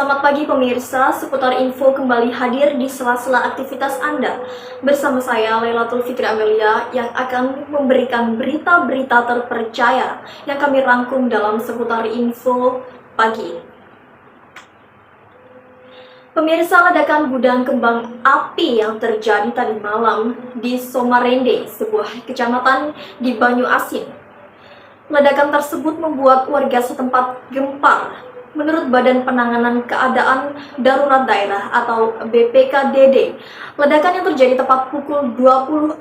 Selamat pagi pemirsa, seputar info kembali hadir di sela-sela aktivitas Anda. Bersama saya Lailatul Fitri Amelia yang akan memberikan berita-berita terpercaya yang kami rangkum dalam seputar info pagi. Pemirsa, ledakan gudang kembang api yang terjadi tadi malam di Somarende, sebuah kecamatan di Banyu Asin. Ledakan tersebut membuat warga setempat gempar. Menurut Badan Penanganan Keadaan Darurat Daerah atau BPKDD, ledakan yang terjadi tepat pukul 20.00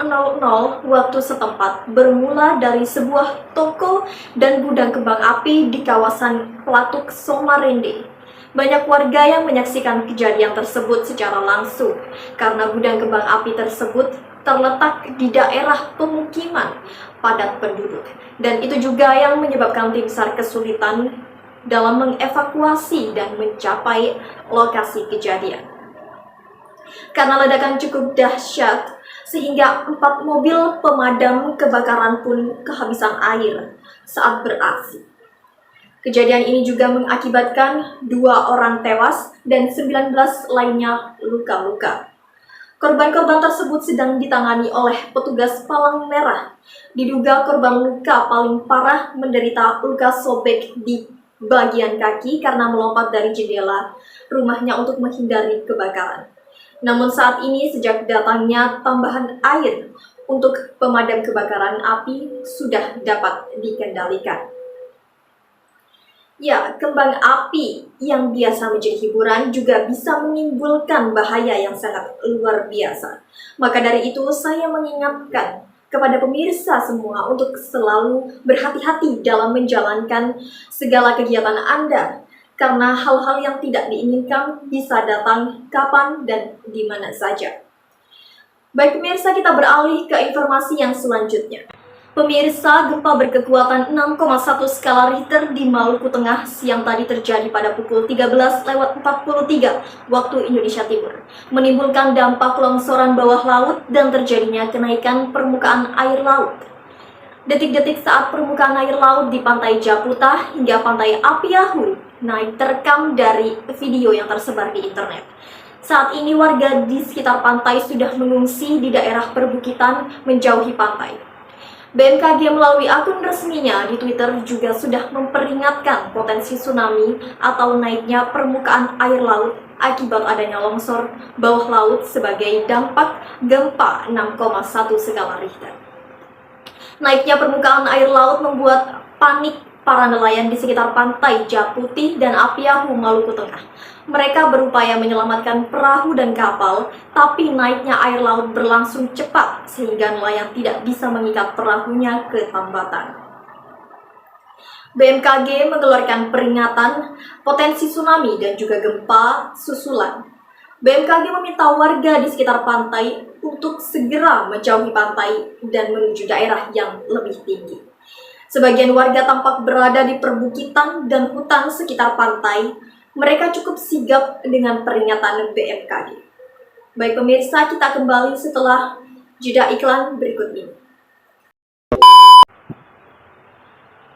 waktu setempat bermula dari sebuah toko dan gudang kembang api di kawasan Pelatuk Somarende. Banyak warga yang menyaksikan kejadian tersebut secara langsung karena gudang kembang api tersebut terletak di daerah pemukiman padat penduduk, dan itu juga yang menyebabkan tim SAR kesulitan dalam mengevakuasi dan mencapai lokasi kejadian. Karena ledakan cukup dahsyat, sehingga 4 mobil pemadam kebakaran pun kehabisan air saat beraksi. Kejadian ini juga mengakibatkan 2 orang tewas dan 19 lainnya luka-luka. Korban-korban tersebut sedang ditangani oleh petugas Palang Merah. Diduga korban luka paling parah menderita luka sobek di bagian kaki karena melompat dari jendela rumahnya untuk menghindari kebakaran. Namun saat ini sejak datangnya tambahan air untuk pemadam kebakaran api sudah dapat dikendalikan. Ya, kembang api yang biasa menjadi hiburan juga bisa menimbulkan bahaya yang sangat luar biasa. Maka dari itu saya mengingatkan kepada pemirsa semua untuk selalu berhati-hati dalam menjalankan segala kegiatan Anda, karena hal-hal yang tidak diinginkan bisa datang kapan dan di mana saja. Baik pemirsa, kita beralih ke informasi yang selanjutnya. Pemirsa, gempa berkekuatan 6,1 skala Richter di Maluku Tengah siang tadi terjadi pada pukul 13.43 waktu Indonesia Timur, menimbulkan dampak longsoran bawah laut dan terjadinya kenaikan permukaan air laut. Detik-detik saat permukaan air laut di pantai Japuta hingga pantai Apiahu naik terekam dari video yang tersebar di internet. Saat ini warga di sekitar pantai sudah mengungsi di daerah perbukitan menjauhi pantai. BMKG melalui akun resminya di Twitter juga sudah memperingatkan potensi tsunami atau naiknya permukaan air laut akibat adanya longsor bawah laut sebagai dampak gempa 6,1 skala Richter. Naiknya permukaan air laut membuat panik para nelayan di sekitar pantai Japuti dan Apiahu, Maluku Tengah. Mereka berupaya menyelamatkan perahu dan kapal, tapi naiknya air laut berlangsung cepat sehingga nelayan tidak bisa mengikat perahunya ke tambatan. BMKG mengeluarkan peringatan potensi tsunami dan juga gempa susulan. BMKG meminta warga di sekitar pantai untuk segera menjauhi pantai dan menuju daerah yang lebih tinggi. Sebagian warga tampak berada di perbukitan dan hutan sekitar pantai. Mereka cukup sigap dengan peringatan BMKG. Baik pemirsa, kita kembali setelah jeda iklan berikut ini.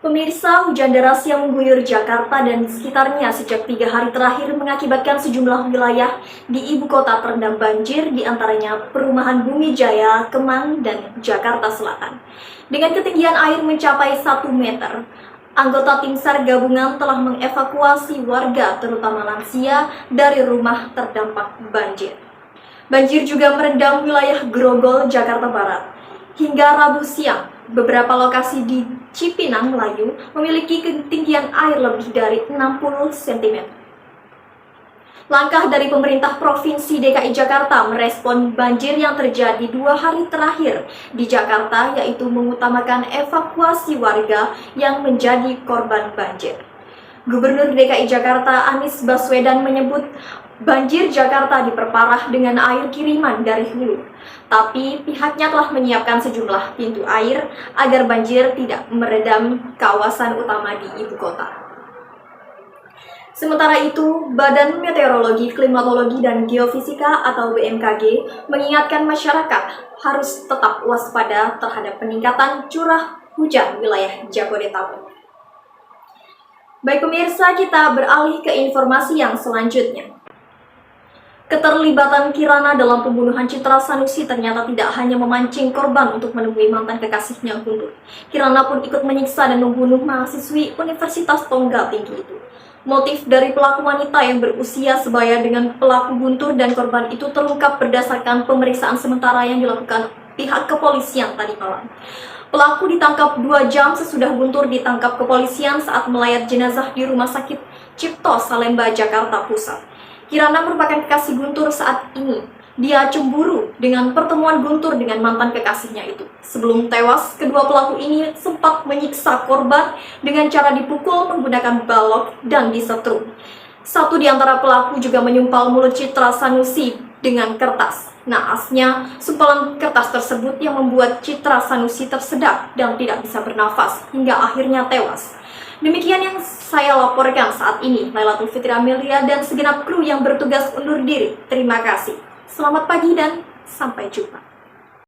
Pemirsa, hujan deras yang mengguyur Jakarta dan sekitarnya sejak 3 hari terakhir mengakibatkan sejumlah wilayah di ibu kota terendam banjir, diantaranya Perumahan Bumi Jaya, Kemang, dan Jakarta Selatan. Dengan ketinggian air mencapai 1 meter, anggota tim SAR gabungan telah mengevakuasi warga, terutama lansia, dari rumah terdampak banjir. Banjir juga merendam wilayah Grogol, Jakarta Barat. Hingga Rabu siang, beberapa lokasi di Cipinang, Melayu memiliki ketinggian air lebih dari 60 cm. Langkah dari pemerintah Provinsi DKI Jakarta merespon banjir yang terjadi 2 hari terakhir di Jakarta, yaitu mengutamakan evakuasi warga yang menjadi korban banjir. Gubernur DKI Jakarta Anies Baswedan menyebut banjir Jakarta diperparah dengan air kiriman dari hulu, tapi pihaknya telah menyiapkan sejumlah pintu air agar banjir tidak merendam kawasan utama di ibu kota. Sementara itu, Badan Meteorologi, Klimatologi, dan Geofisika atau BMKG mengingatkan masyarakat harus tetap waspada terhadap peningkatan curah hujan wilayah Jabodetabek. Baik pemirsa, kita beralih ke informasi yang selanjutnya. Keterlibatan Kirana dalam pembunuhan Citra Sanusi ternyata tidak hanya memancing korban untuk menemui mantan kekasihnya Guntur. Kirana pun ikut menyiksa dan membunuh mahasiswi Universitas Tongga Tinggi itu. Motif dari pelaku wanita yang berusia sebaya dengan pelaku Guntur dan korban itu terungkap berdasarkan pemeriksaan sementara yang dilakukan pihak kepolisian tadi malam. Pelaku ditangkap 2 jam sesudah Guntur ditangkap kepolisian saat melayat jenazah di Rumah Sakit Cipto Salemba, Jakarta Pusat. Kirana merupakan kekasih Guntur saat ini. Dia cemburu dengan pertemuan Guntur dengan mantan kekasihnya itu. Sebelum tewas, kedua pelaku ini sempat menyiksa korban dengan cara dipukul menggunakan balok dan disetrum. Satu di antara pelaku juga menyumpal mulut Citra Sanusi dengan kertas. Naasnya, sumpalan kertas tersebut yang membuat Citra Sanusi tersedak dan tidak bisa bernafas hingga akhirnya tewas. Demikian yang saya laporkan saat ini. Lailatul Fitri Amelia dan segenap kru yang bertugas undur diri. Terima kasih. Selamat pagi dan sampai jumpa.